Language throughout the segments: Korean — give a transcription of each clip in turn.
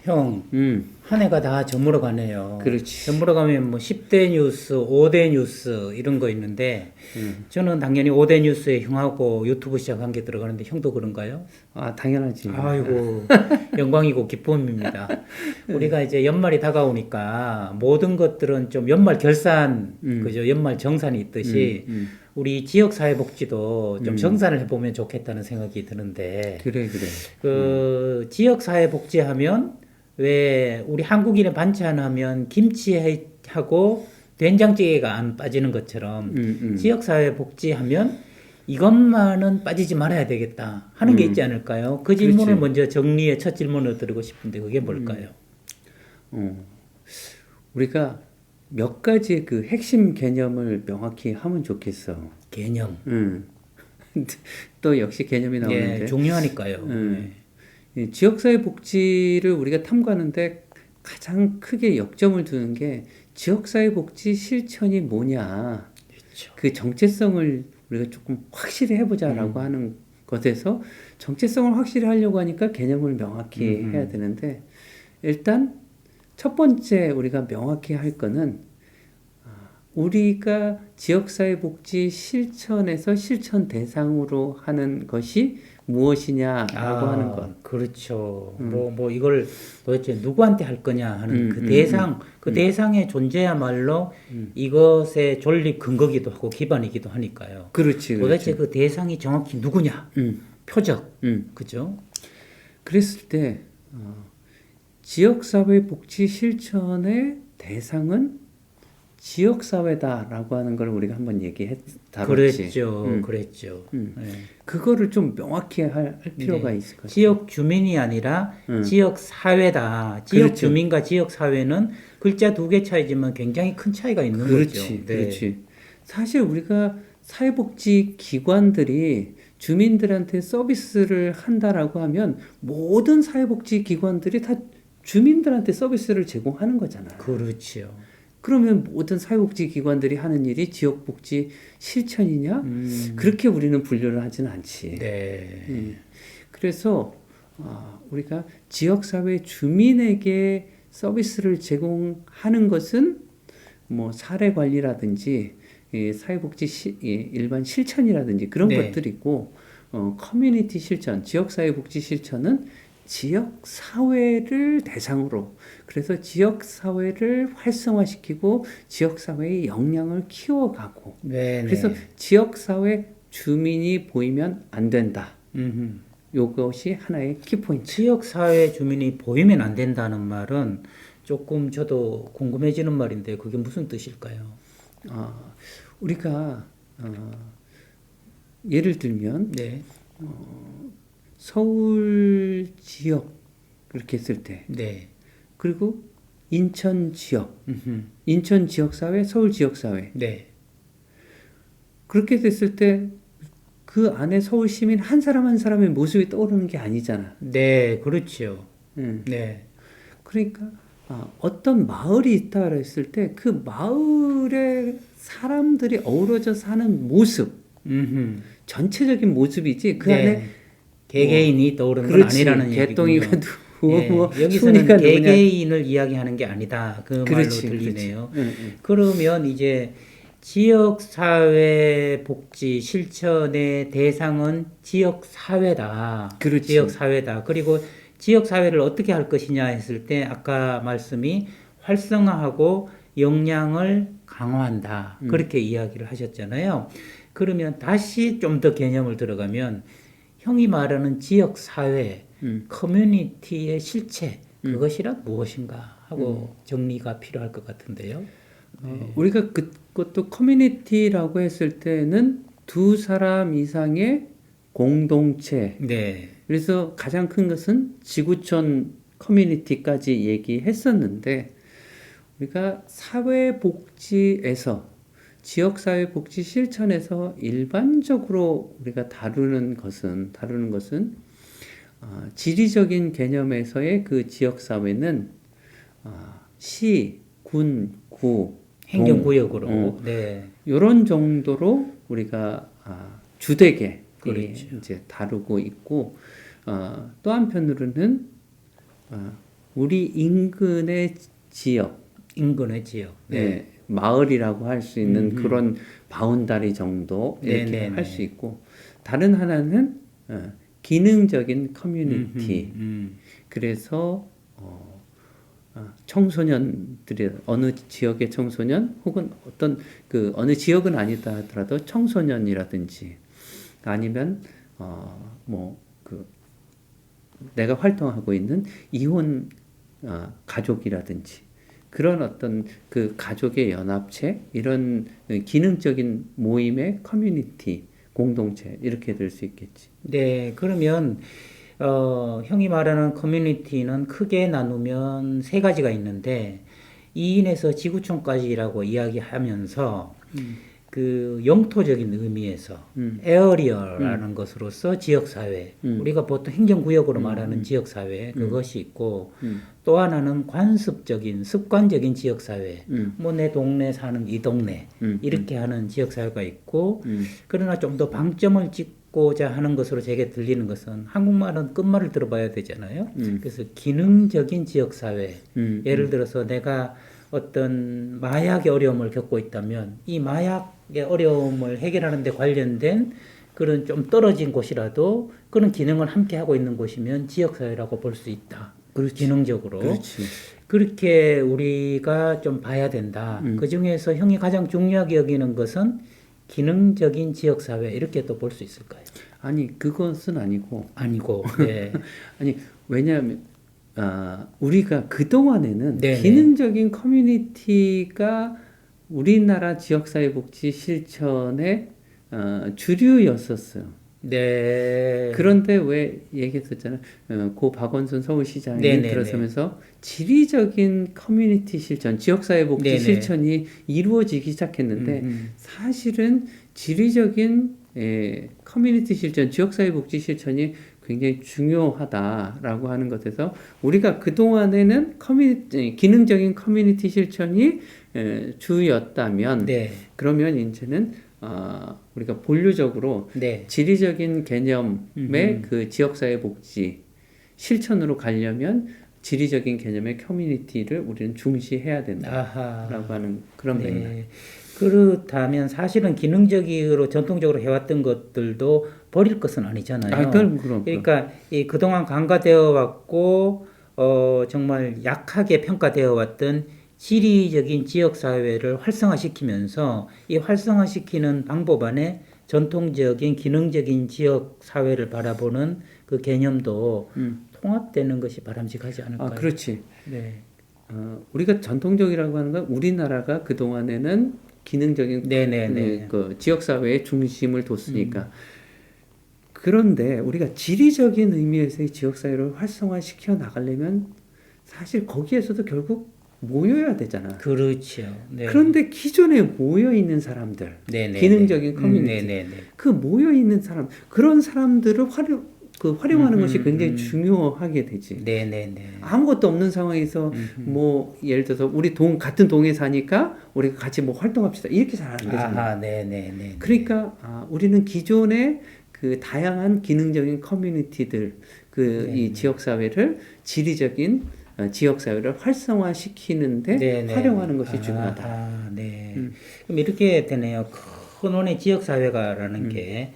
형, 한 해가 다 저물어 가네요. 그렇지. 저물어 가면 뭐 10대 뉴스, 5대 뉴스 이런 거 있는데 저는 당연히 5대 뉴스에 형하고 유튜브 시작한 게 들어가는데 형도 그런가요? 아, 당연하지. 아이고, 영광이고 기쁨입니다. 우리가 이제 연말이 다가오니까 모든 것들은 좀 연말 결산, 그죠? 연말 정산이 있듯이 우리 지역사회복지도 좀 정산을 해보면 좋겠다는 생각이 드는데 그래, 그래. 그 지역사회복지 하면 왜 우리 한국인의 반찬 하면 김치하고 된장찌개가 안 빠지는 것처럼 지역사회복지 하면 이것만은 빠지지 말아야 되겠다 하는 게 있지 않을까요? 그 질문을 그렇지. 먼저 정리의 첫 질문을 드리고 싶은데 그게 뭘까요? 우리가 몇 가지 그 핵심 개념을 명확히 하면 좋겠어. 개념. 또 역시 개념이 나오는데. 예, 중요하니까요. 이 지역사회 복지를 우리가 탐구하는데 가장 크게 역점을 두는 게 지역사회 복지 실천이 뭐냐. 그렇죠. 그 정체성을 우리가 조금 확실히 해보자라고 하는 것에서 정체성을 확실히 하려고 하니까 개념을 명확히 해야 되는데 일단 첫 번째 우리가 명확히 할 거는 우리가 지역사회복지 실천에서 실천 대상으로 하는 것이 무엇이냐라고 하는 것. 그렇죠. 뭐 이걸 도대체 누구한테 할 거냐 하는 그 대상, 그 대상의 존재야말로 이것의 존립 근거기도 하고 기반이기도 하니까요. 그렇지, 도대체 그 대상이 정확히 누구냐? 표적, 그죠? 그랬을 때 지역사회복지 실천의 대상은 지역사회다라고 하는 걸 우리가 한번 다뤘지. 그랬죠. 네. 그거를 좀 명확히 할 필요가 네. 있을 것 같아요. 지역 주민이 아니라 지역 사회다. 지역 그렇죠. 주민과 지역 사회는 글자 두 개 차이지만 굉장히 큰 차이가 있는 그렇지, 거죠. 네. 그렇지. 사실 우리가 사회복지 기관들이 주민들한테 서비스를 한다라고 하면 모든 사회복지 기관들이 다 주민들한테 서비스를 제공하는 거잖아요. 그렇죠. 그러면 모든 사회복지 기관들이 하는 일이 지역복지 실천이냐? 그렇게 우리는 분류를 하지는 않지. 네. 그래서 우리가 지역사회 주민에게 서비스를 제공하는 것은 뭐 사례관리라든지 사회복지 일반 실천이라든지 그런 네. 것들이고 커뮤니티 실천, 지역사회복지 실천은 지역사회를 대상으로 그래서 지역사회를 활성화시키고 지역사회의 역량을 키워가고 네. 그래서 지역사회 주민이 보이면 안 된다. 요것이 하나의 키포인트. 지역 사회 주민이 보이면 안 된다는 말은 조금 저도 궁금해지는 말인데 그게 무슨 뜻일까요? 우리가 예를 들면 네. 서울 지역 그렇게 했을 때 네. 그리고 인천 지역, 인천 지역사회, 서울 지역사회 네. 그렇게 됐을 때 그 안에 서울 시민 한 사람 한 사람의 모습이 떠오르는 게 아니잖아. 네. 그렇죠. 네. 그러니까 어떤 마을이 있다 그랬을 때 그 마을의 사람들이 어우러져 사는 모습, 전체적인 모습이지 그 네. 안에 개개인이 떠오르는 건 그렇지, 아니라는 얘기군요. 개똥이가 누구, 예, 뭐 여기서는 순이가 누구냐. 개개인을 이야기하는 게 아니다. 그 그렇지, 말로 들리네요. 그렇지. 그러면 이제 지역사회복지 실천의 대상은 지역사회다. 그렇지. 지역사회다. 그리고 지역사회를 어떻게 할 것이냐 했을 때 아까 말씀이 활성화하고 역량을 강화한다. 그렇게 이야기를 하셨잖아요. 그러면 다시 좀 더 개념을 들어가면 형이 말하는 지역사회, 커뮤니티의 실체 그것이란 무엇인가 하고 정리가 필요할 것 같은데요. 우리가 그것도 커뮤니티라고 했을 때는 두 사람 이상의 공동체. 네. 그래서 가장 큰 것은 지구촌 커뮤니티까지 얘기했었는데 우리가 사회복지에서 지역사회복지 실천에서 일반적으로 우리가 다루는 것은 지리적인 개념에서의 그 지역사회는 시, 군, 구, 행정구역으로. 네. 이런 정도로 우리가 주되게 그렇죠. 이제 다루고 있고 또 한편으로는 우리 인근의 지역, 인근의 지역. 네, 마을이라고 할 수 있는 음. 그런 바운다리 정도 이렇게 네네네. 할 수 있고, 다른 하나는 기능적인 커뮤니티. 그래서 청소년들이 어느 지역의 청소년 혹은 어떤 그 어느 지역은 아니다 하더라도 청소년이라든지 아니면 뭐 그 내가 활동하고 있는 이혼 가족이라든지 그런 어떤 그 가족의 연합체 이런 기능적인 모임의 커뮤니티 공동체 이렇게 될 수 있겠지. 네, 그러면 형이 말하는 커뮤니티는 크게 나누면 세 가지가 있는데 2인에서 지구촌까지라고 이야기하면서 그 영토적인 의미에서 에어리어라는 것으로서 지역사회, 우리가 보통 행정구역으로 말하는 지역사회 그것이 있고 또 하나는 관습적인 습관적인 지역사회, 뭐 내 동네 사는 이 동네 이렇게 하는 지역사회가 있고 그러나 좀 더 방점을 찍고자 하는 것으로 제게 들리는 것은 한국말은 끝말을 들어봐야 되잖아요. 그래서 기능적인 지역사회, 예를 들어서 내가 어떤 마약의 어려움을 겪고 있다면 이 마약의 어려움을 해결하는 데 관련된 그런 좀 떨어진 곳이라도 그런 기능을 함께 하고 있는 곳이면 지역사회라고 볼 수 있다. 기능적으로. 그렇지. 그렇게 우리가 좀 봐야 된다. 그 중에서 형이 가장 중요하게 여기는 것은 기능적인 지역사회 이렇게 또 볼 수 있을까요? 아니 그것은 아니고 아니고, 네. 아니 왜냐하면 우리가 그 동안에는 네네. 기능적인 커뮤니티가 우리나라 지역사회복지 실천의 주류였었어요. 네. 그런데 왜 얘기했었잖아요. 고 박원순 서울시장이 네네네. 들어서면서 지리적인 커뮤니티 실천, 지역사회복지 네네. 실천이 이루어지기 시작했는데 사실은 지리적인 커뮤니티 실천, 지역사회복지 실천이 굉장히 중요하다라고 하는 것에서 우리가 그동안에는 기능적인 커뮤니티 실천이 주였다면 네. 그러면 이제는 우리가 본류적으로 네. 지리적인 개념의 그 지역사회 복지 실천으로 가려면 지리적인 개념의 커뮤니티를 우리는 중시해야 된다라고 아하. 하는 그런 맥락. 네. 그렇다면 사실은 기능적으로 전통적으로 해왔던 것들도 버릴 것은 아니잖아요. 그럼. 그러니까 이 그동안 간과되어 왔고 정말 약하게 평가되어 왔던 지리적인 지역 사회를 활성화시키면서 이 활성화시키는 방법 안에 전통적인 기능적인 지역 사회를 바라보는 그 개념도 통합되는 것이 바람직하지 않을까요? 그렇지. 네. 우리가 전통적이라고 하는 건 우리나라가 그 동안에는 기능적인 네네네. 그 지역사회의 중심을 뒀으니까. 그런데 우리가 지리적인 의미에서의 지역사회를 활성화시켜 나가려면 사실 거기에서도 결국 모여야 되잖아. 그렇죠. 네. 그런데 기존에 모여 있는 사람들, 네네네. 기능적인 커뮤니티, 네네네. 그 모여 있는 사람, 그런 사람들을 활용하는 것이 굉장히 중요하게 되지. 네네네. 아무것도 없는 상황에서 뭐 예를 들어서 우리 같은 동에 사니까 우리가 같이 뭐 활동합시다 이렇게 잘 안 되잖아. 아하, 네네네. 그러니까 우리는 기존의 그 다양한 기능적인 커뮤니티들, 이 지역 사회를 지리적인 지역 사회를 활성화시키는데 네네. 활용하는 것이 중요하다. 아, 네. 그럼 이렇게 되네요. 큰 원의 지역 사회가라는 게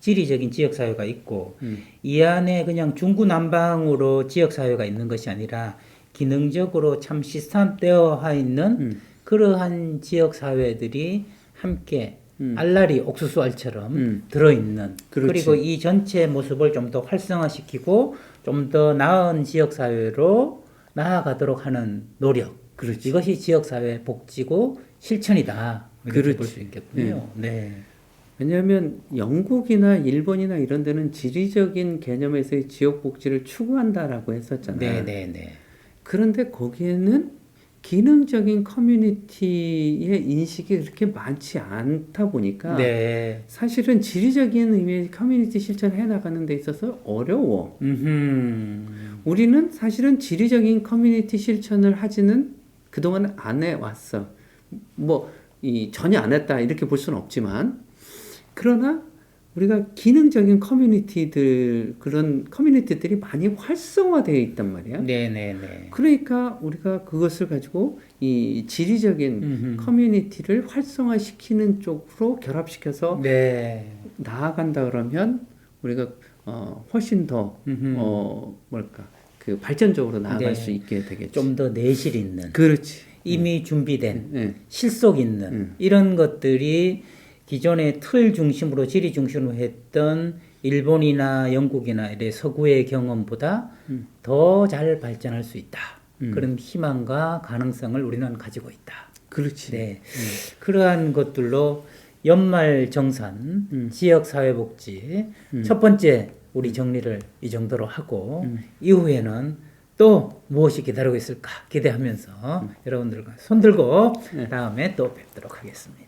지리적인 지역 사회가 있고 이 안에 그냥 중구난방으로 지역 사회가 있는 것이 아니라 기능적으로 참 시스템되어 있는 그러한 지역 사회들이 함께 알라리 옥수수알처럼 들어있는 그렇지. 그리고 이 전체 모습을 좀 더 활성화시키고 좀 더 나은 지역 사회로 나아가도록 하는 노력. 그렇지. 이것이 지역 사회 복지고 실천이다. 이렇게 그렇지. 볼 수 있겠군요. 네. 왜냐하면 영국이나 일본이나 이런 데는 지리적인 개념에서의 지역 복지를 추구한다라고 했었잖아요. 네네네. 그런데 거기에는 기능적인 커뮤니티의 인식이 그렇게 많지 않다 보니까 네. 사실은 지리적인 의미의 커뮤니티 실천을 해나가는 데 있어서 어려워. 우리는 사실은 지리적인 커뮤니티 실천을 하지는 그동안 안 해왔어. 전혀 안 했다 이렇게 볼 수는 없지만 그러나 우리가 기능적인 커뮤니티들 그런 커뮤니티들이 많이 활성화되어 있단 말이야. 네네네. 그러니까 우리가 그것을 가지고 이 지리적인 커뮤니티를 활성화시키는 쪽으로 결합시켜서 네. 나아간다 그러면 우리가 훨씬 더 뭐랄까 그 발전적으로 나아갈 네. 수 있게 되겠지. 좀 더 내실 있는, 그렇지. 이미 준비된, 네. 실속 있는 이런 것들이 기존의 틀 중심으로 지리 중심으로 했던 일본이나 영국이나 이래 서구의 경험보다 더 잘 발전할 수 있다. 그런 희망과 가능성을 우리는 가지고 있다. 그렇지. 네. 그러한 것들로 연말 정산, 지역 사회복지 첫 번째 우리 정리를 이 정도로 하고 이후에는 또 무엇이 기다리고 있을까 기대하면서 여러분들과 손 들고 다음에 또 뵙도록 하겠습니다.